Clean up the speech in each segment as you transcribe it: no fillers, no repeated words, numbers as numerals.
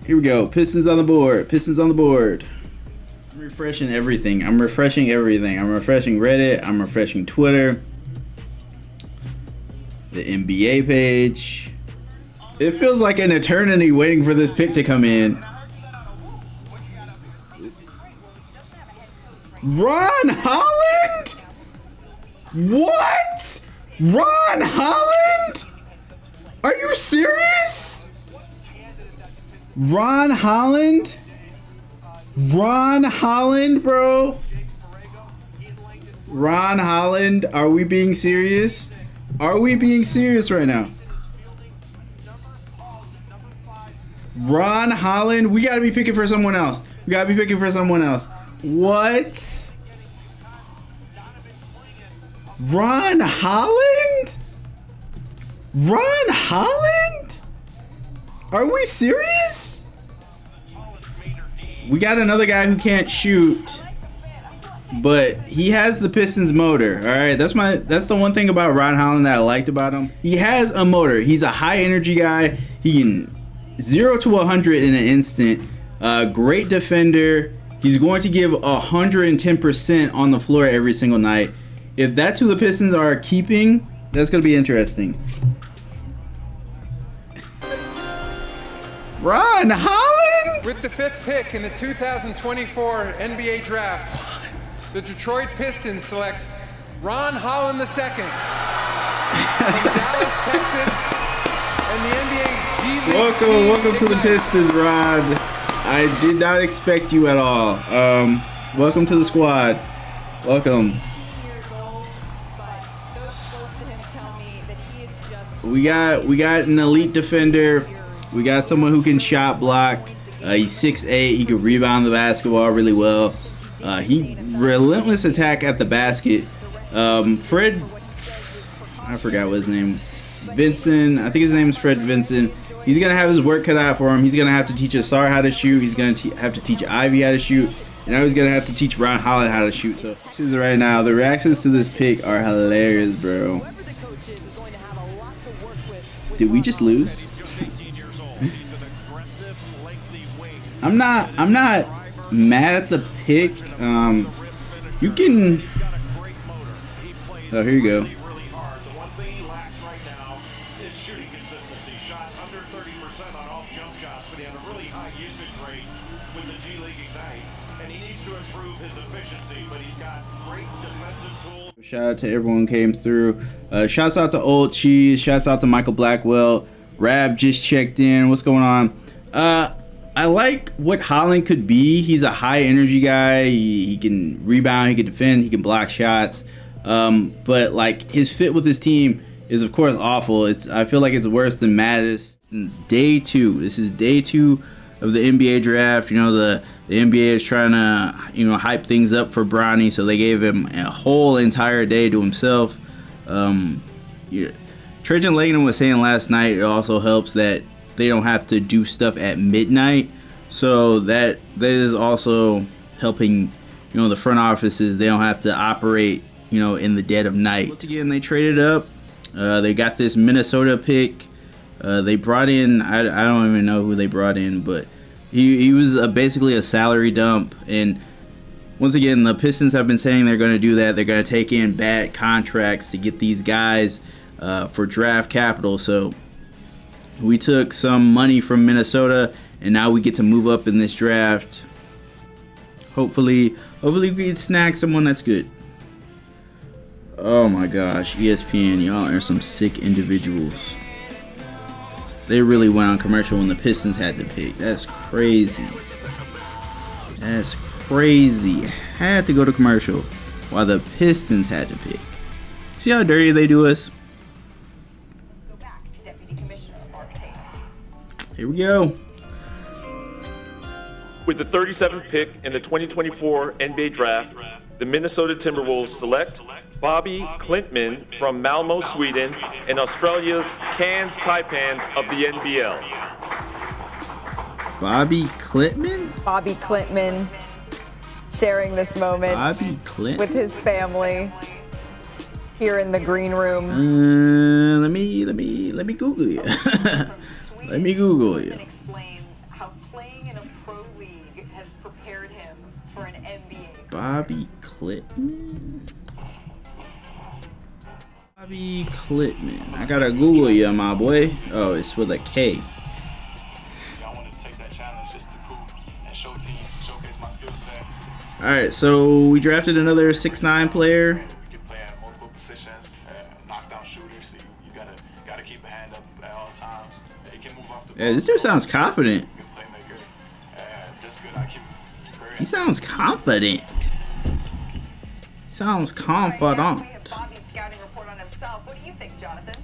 Here we go. Pistons on the board. Pistons on the board. I'm refreshing everything. I'm refreshing everything. I'm refreshing Reddit. I'm refreshing Twitter. The NBA page. It feels like an eternity waiting for this pick to come in. Ron Holland? What? Ron Holland? Are you serious? Ron Holland? Ron Holland, bro? Ron Holland? Are we being serious? Are we being serious right now? Ron Holland? We gotta be picking for someone else. We gotta be picking for someone else. What? Ron Holland? Ron Holland? Are we serious? We got another guy who can't shoot, but he has the Pistons motor. All right, that's the one thing about Ron Holland that I liked about him. He has a motor. He's a high energy guy. He can 0 to 100 in an instant. Great defender. He's going to give 110% on the floor every single night. If that's who the Pistons are keeping, that's going to be interesting. Ron Holland? With the 5th pick in the 2024 NBA Draft, the Detroit Pistons select Ron Holland II from Dallas, Texas, and the NBA G League. Welcome to the Pistons, Ron. I did not expect you at all. Welcome to the squad. Welcome. We got an elite defender. We got someone who can shot block. He's 6'8". He can rebound the basketball really well. He relentless attack at the basket. Fred, I forgot what his name. Vincent. I think his name is Fred Vincent. He's gonna have his work cut out for him. He's gonna have to teach Asar how to shoot. He's gonna have to teach Ivy how to shoot. And now he's gonna have to teach Ron Holland how to shoot. So this is right now. The reactions to this pick are hilarious, bro. Did we just lose? I'm not mad at the pick. You can. Oh, here you go. Shout out to everyone who came through. Shouts out to Old Cheese. Shouts out to Michael Blackwell. Rab just checked in. What's going on? I like what Holland could be. He's a high energy guy. He can rebound. He can defend. He can block shots. But like his fit with his team is of course awful. I feel like it's worse than Mattis since day 2. This is day 2 of the NBA draft. You know, the NBA is trying to, hype things up for Bronny, so they gave him a whole entire day to himself. Trajan Langdon was saying last night, it also helps that they don't have to do stuff at midnight, so that is also helping, the front offices. They don't have to operate, in the dead of night. Once again, they traded up. They got this Minnesota pick. They brought in, I don't even know who they brought in, but he was basically a salary dump. And once again, the Pistons have been saying they're going to do that. They're going to take in bad contracts to get these guys for draft capital. So we took some money from Minnesota, and now we get to move up in this draft. Hopefully we can snag someone that's good. Oh my gosh, ESPN, y'all are some sick individuals. They really went on commercial when the Pistons had to pick. That's crazy. That's crazy. Had to go to commercial while the Pistons had to pick. See how dirty they do us? Here we go. With the 37th pick in the 2024 NBA Draft, the Minnesota Timberwolves select Bobi Klintman from Malmö, Sweden, and Australia's Cairns Taipans of the NBL. Bobi Klintman? Bobi Klintman sharing this moment with his family here in the green room. Let me Google you. Let me Google you. how playing in a pro league has prepared him for an NBA. Bobi Klintman. Bobi Klintman. I gotta Google you, my boy. Oh, it's with a K. I wanted to take that challenge just to prove and show teams, showcase my skill set. All right, so we drafted another 6'9" player. We can play at multiple positions, knockdown shooter. So you gotta keep a hand up at all times. He can move off the ball. Yeah, this dude sounds confident. Good playmaker. Just good IQ. He sounds confident. Sounds confident. We have Bobi's scouting report on himself. What do you think, Jonathan?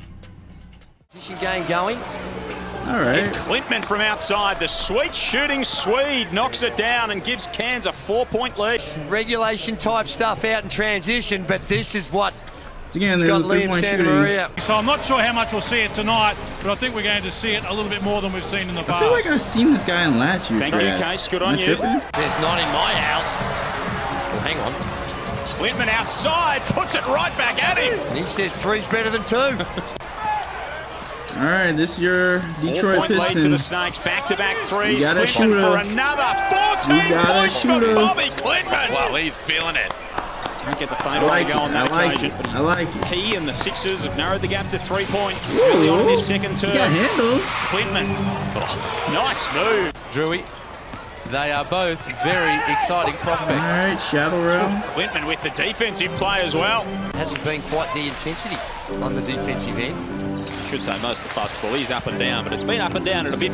Position game going. All right. Here's Klintman from outside. The sweet shooting Swede knocks it down and gives Cairns a 4-point lead. Regulation type stuff out in transition, but this is what Again, it's got Liam Santa Maria. So I'm not sure how much we'll see it tonight, but I think we're going to see it a little bit more than we've seen in the past. I feel like I've seen this guy in last year's Thank draft. you, Case. Good on you. Tripping? There's not in my house. Well, hang on. Klintman outside, puts it right back at him. And he says three's better than 2. All right, this is your Detroit 4-point lead to the Pistons. Snakes. Back-to-back threes. You gotta shoot Klintman for her. another You 14 gotta points for shoot her. Bobi Klintman. Well, he's feeling it. Can't get the I fadeaway like go it. on I that like occasion. it. I like it. He and the Sixers have narrowed the gap to 3 points early on in this second term. He got handles. Klintman. Oh, nice move. Drewy, they are both very exciting All prospects. right, shadow round. Klintman with the defensive play as well. Hasn't been quite the intensity on the defensive end. Should say most of the basketball is up and down, but it's been up and down at a bit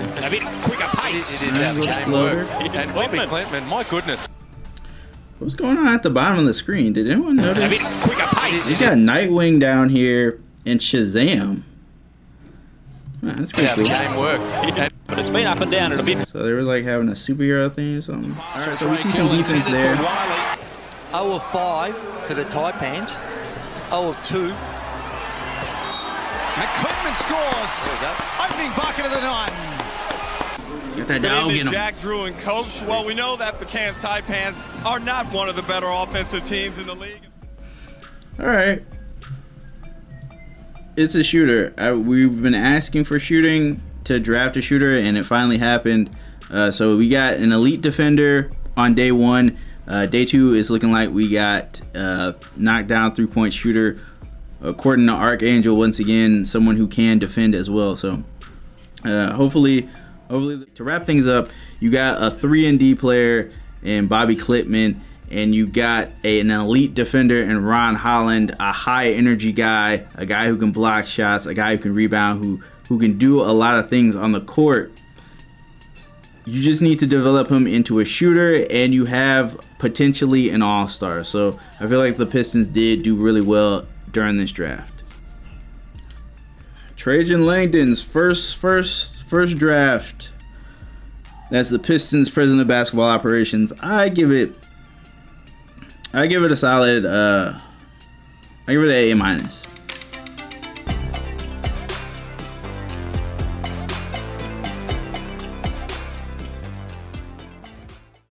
quicker pace. It is how the game works. And Here's Bobi Klintman. Klintman, my goodness. What's going on at the bottom of the screen? Did anyone A notice? bit quicker pace. We got Nightwing down here and Shazam. Man, that's pretty How the cool. game works. But it's been up and down at a bit. So they were like having a superhero thing or something. All right, so we see some defense there. 0 of 5 for the Taipans. 0 of 2. And Klintman scores. Opening bucket of the night. Got that dog in him. Jack Drew and coach. Well, we know that the Cairns Taipans are not one of the better offensive teams in the league. All right. It's a shooter. We've been asking for shooting to draft a shooter, and it finally happened. So we got an elite defender on day 1. Day 2 is looking like we got knockdown 3-point shooter. According to Archangel, once again, someone who can defend as well. So hopefully, to wrap things up, you got a 3-and-D player in Bobi Klintman, and you got an elite defender in Ron Holland, a high energy guy, a guy who can block shots, a guy who can rebound, who can do a lot of things on the court. You just need to develop him into a shooter, and you have potentially an all-star. So I feel like the Pistons did do really well during this draft. Trajan Langdon's first draft. That's the Pistons president of basketball operations. I give it a solid. I give it an A-.